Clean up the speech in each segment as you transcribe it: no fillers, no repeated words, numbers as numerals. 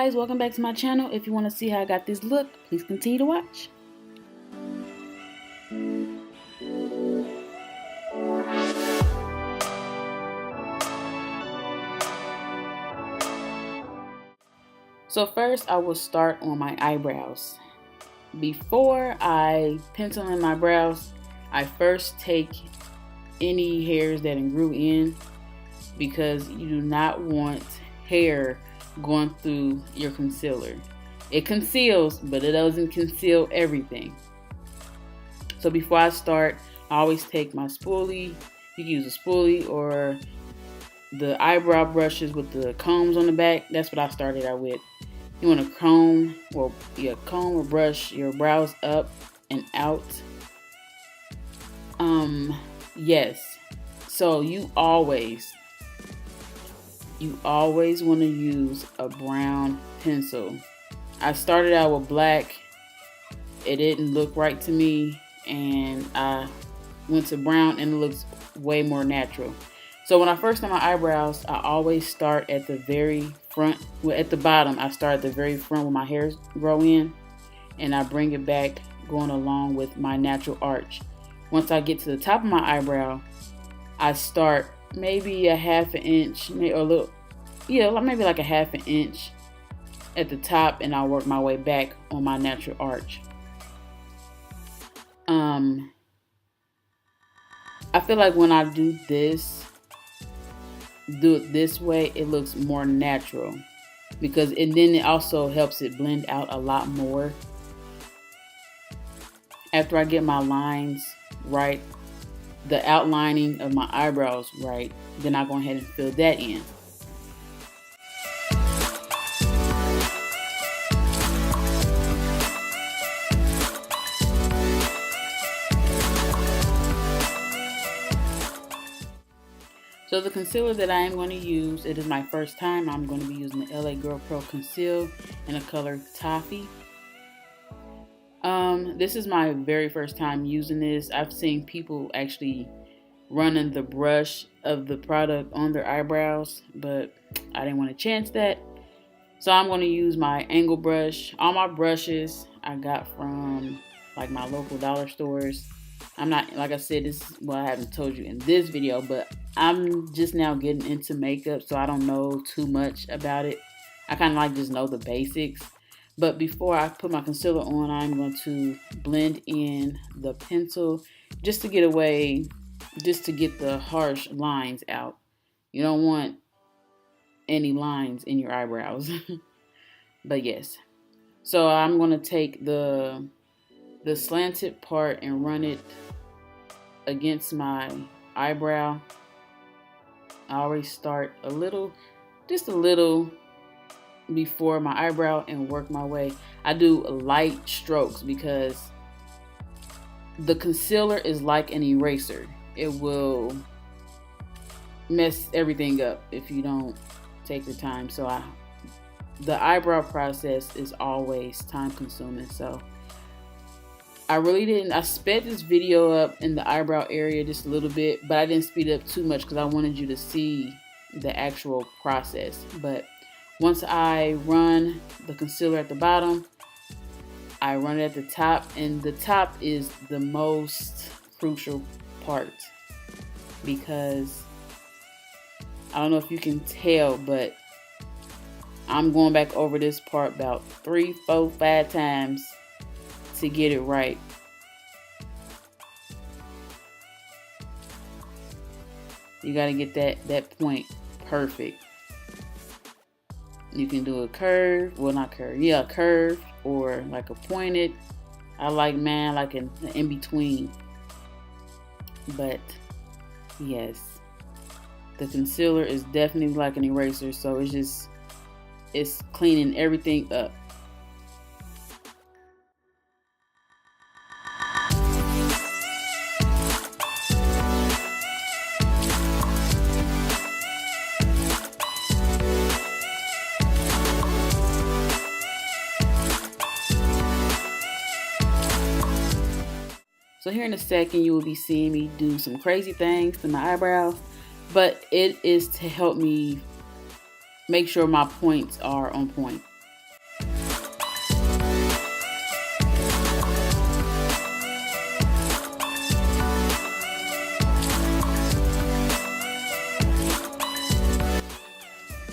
guys, welcome back to my channel. If you want to see how I got this look, please continue to watch. So first I will start on my eyebrows. Before I pencil in my brows, I first take any hairs that grew in, because you do not want hair going through your concealer. It conceals, but it doesn't conceal everything. So before I start, I always take my spoolie. You can use a spoolie or the eyebrow brushes with the combs on the back. That's what I started out with. You want to comb or brush your brows up and out. Yes. So you always want to use a brown pencil. I started out with black. It didn't look right to me, and I went to brown, and it looks way more natural. So when I first do my eyebrows, I always start at the very front. Well, at the bottom, I start at the very front where my hairs grow in, and I bring it back going along with my natural arch. Once I get to the top of my eyebrow, I start maybe a half an inch, maybe like a half an inch at the top, and I'll work my way back on my natural arch. I feel like when I do it this way, it looks more natural, and then it also helps it blend out a lot more. After I get my lines right, the outlining of my eyebrows right, then I go ahead and fill that in. So the concealer that I am going to use, it is my first time. I'm going to be using the LA Girl Pro Conceal in the color Toffee. This is my very first time using this. I've seen people actually running the brush of the product on their eyebrows, but I didn't want to chance that. So I'm going to use my angle brush. All my brushes I got from like my local dollar stores. I'm not, like I said, I haven't told you in this video, but I'm just now getting into makeup, so I don't know too much about it. I kind of just know the basics. But before I put my concealer on, I'm going to blend in the pencil just to get the harsh lines out. You don't want any lines in your eyebrows. But yes. So I'm going to take the slanted part and run it against my eyebrow. I always start just a little before my eyebrow and work my way. I do light strokes because the concealer is like an eraser. It will mess everything up if you don't take your time. So the eyebrow process is always time consuming. So I sped this video up in the eyebrow area just a little bit, but I didn't speed it up too much because I wanted you to see the actual process. But once I run the concealer at the bottom, I run it at the top, and the top is the most crucial part, because I don't know if you can tell, but I'm going back over this part about 3, 4, 5 times to get it right. You got to get that point perfect. You can do a curve, a curve or like a pointed. I like mine like an in between. But yes, the concealer is definitely like an eraser, so it's cleaning everything up. So here in a second, you will be seeing me do some crazy things to my eyebrows, but it is to help me make sure my points are on point.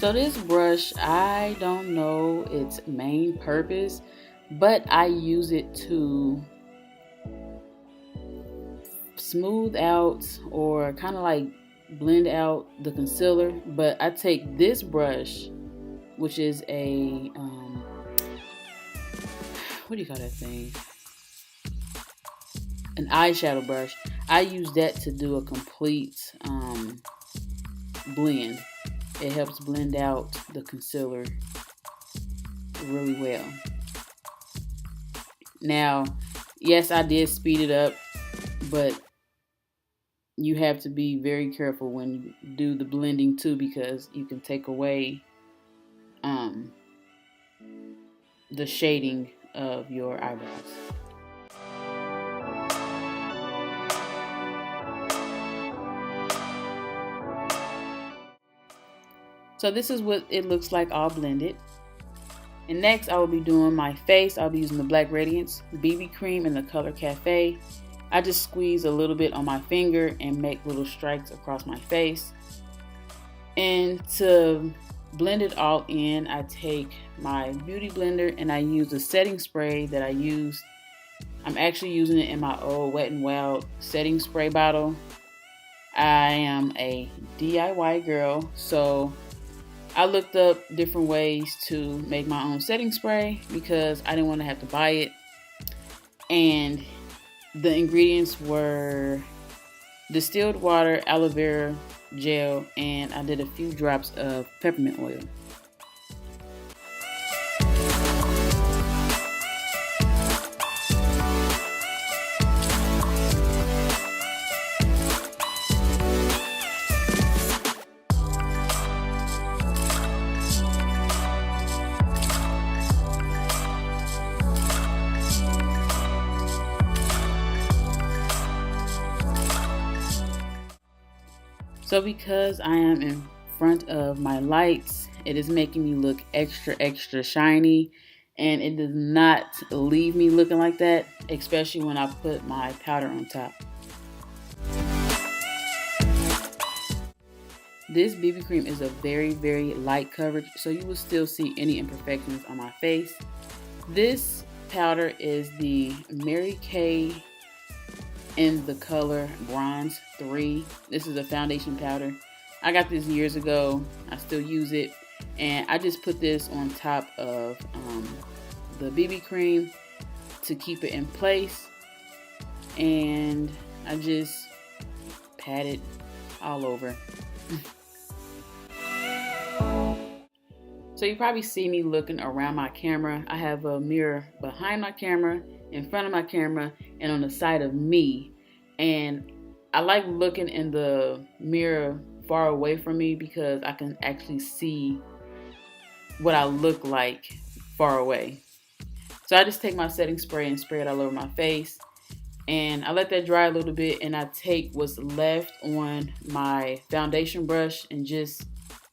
So this brush, I don't know its main purpose, but I use it to smooth out or kind of like blend out the concealer. But I take this brush, which is a what do you call that thing? An eyeshadow brush. I use that to do a complete blend. It helps blend out the concealer really well. Now, yes, I did speed it up, but you have to be very careful when you do the blending too, because you can take away the shading of your eyebrows. So this is what it looks like all blended. And next I will be doing my face. I'll be using the Black Radiance BB cream in the color Cafe. I just squeeze a little bit on my finger and make little strikes across my face. And to blend it all in, I take my beauty blender and I use the setting spray that I used. I'm actually using it in my old Wet n Wild setting spray bottle. I am a DIY girl, so I looked up different ways to make my own setting spray because I didn't want to have to buy it. And the ingredients were distilled water, aloe vera gel, and I did a few drops of peppermint oil. So because I am in front of my lights, it is making me look extra shiny, and it does not leave me looking like that, especially when I put my powder on top. This BB cream is a very light coverage, so you will still see any imperfections on my face. This powder is the Mary Kay in the color Bronze 3. This is a foundation powder. I got this years ago. I still use it. And I just put this on top of the BB cream to keep it in place. And I just pat it all over. So you probably see me looking around my camera. I have a mirror behind my camera, in front of my camera, and on the side of me. And I like looking in the mirror far away from me because I can actually see what I look like far away. So I just take my setting spray and spray it all over my face. And I let that dry a little bit, and I take what's left on my foundation brush and just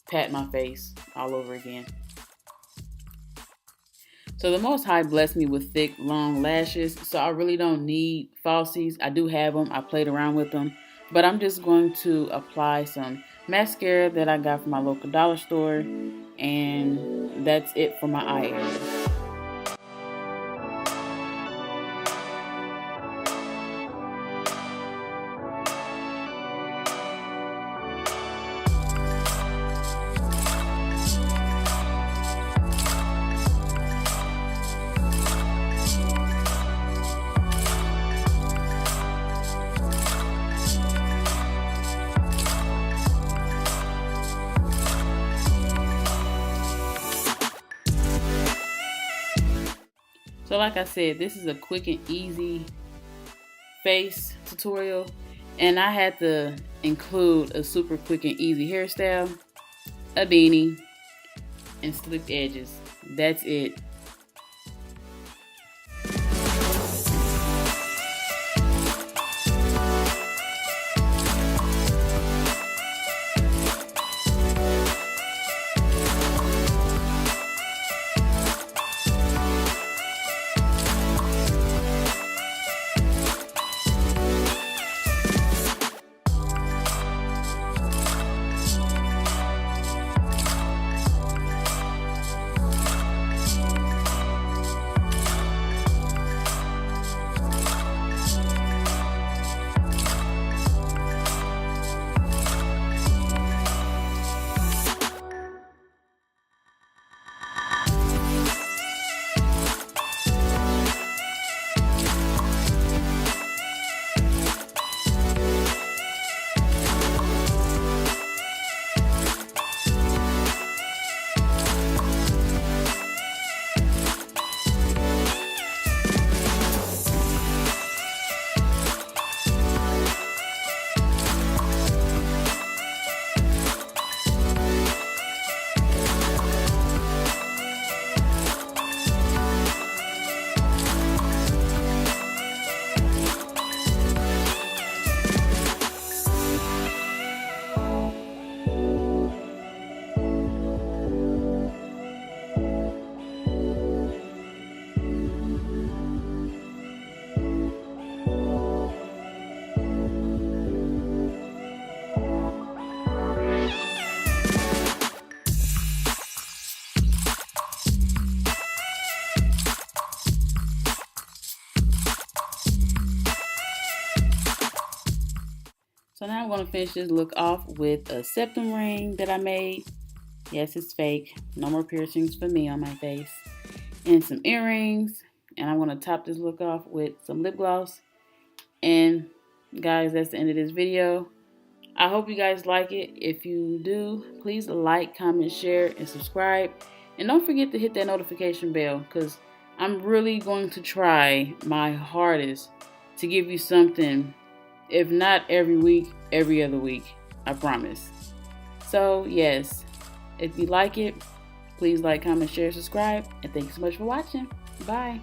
pat my face all over again. So the Most High blessed me with thick, long lashes, so I really don't need falsies. I do have them. I played around with them. But I'm just going to apply some mascara that I got from my local dollar store, and that's it for my eye area. So like I said, this is a quick and easy face tutorial, and I had to include a super quick and easy hairstyle, a beanie, and slick edges. That's it. So now I'm going to finish this look off with a septum ring that I made. Yes, it's fake. No more piercings for me on my face. And some earrings. And I'm going to top this look off with some lip gloss. And guys, that's the end of this video. I hope you guys like it. If you do, please like, comment, share, and subscribe. And don't forget to hit that notification bell, because I'm really going to try my hardest to give you something, if not every week, every other week. I promise. So yes, if you like it, please like, comment, share, subscribe. And thank you so much for watching. Bye.